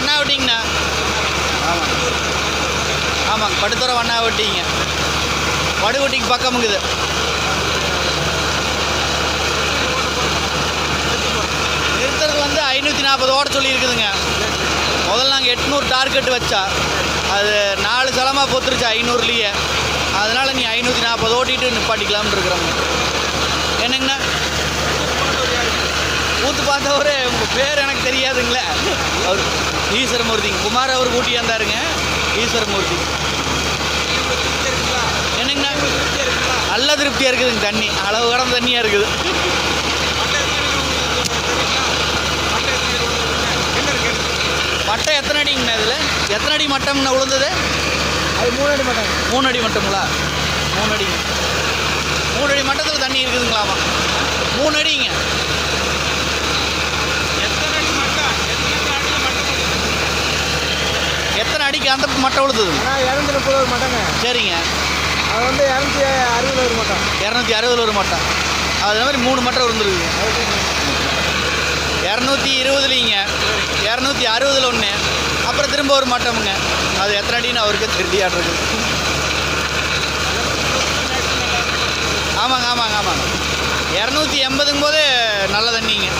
வண்ணாவட்டிங்கண்ணா. ஆமாங்க ஆமாங்க, படுத்துறை வண்ணாவட்டிங்க. வடுகுட்டிக்கு பக்கமுங்குது. நிறுத்துறது வந்து 540 ஓட சொல்லியிருக்குதுங்க. முதல்ல நாங்கள் 800 டார்கெட் வச்சா, அது 4 சலமாக பொத்துருச்சு 500லேயே. அதனால் நீ 540 ஓட்டிகிட்டு நிப்பாட்டிக்கலாம்னு இருக்கிறோங்க. என்னங்கண்ணா? ஊத்து பார்த்தவரு உங்கள் பேர் எனக்கு தெரியாதுங்களே. அவர் ஈஸ்வரமூர்த்திங்க. குமார் அவர் கூட்டியாக இருந்தாருங்க. ஈஸ்வரமூர்த்தி. என்னங்கண்ணா? நல்ல திருப்தியாக இருக்குதுங்க. தண்ணி அளவு கடந்த தண்ணியாக இருக்குது. மட்டை எத்தனை அடிங்கண்ணா? இதில் எத்தனை அடி மட்டம்ண்ணா விழுந்தது? அது 3 அடி மட்டம். 3 அடி மட்டங்களா? 3 அடிங்க. 3 அடி மட்டத்தில் தண்ணி இருக்குதுங்களாமா? 3 அடிங்க. எத்தனை அடிக்கு அந்த மட்டை விழுந்தது? 230 ஒரு மட்டங்க. சரிங்க. அது வந்து 260 ஒரு மட்டம். 260 ஒரு மட்டம். அது மாதிரி 3 மட்டை விழுந்துருக்குங்க. 220லிங்க, 260ல் ஒன்று, அப்புறம் திரும்ப ஒரு மட்டமுங்க. அது எத்தனை அடின்னு அவருக்கு தெரியாட்ருக்கு. ஆமாங்க ஆமாங்க ஆமாங்க. 280ங்கும் போது நல்ல தண்ணிங்க.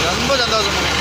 ரொம்ப சந்தோஷமுங்க.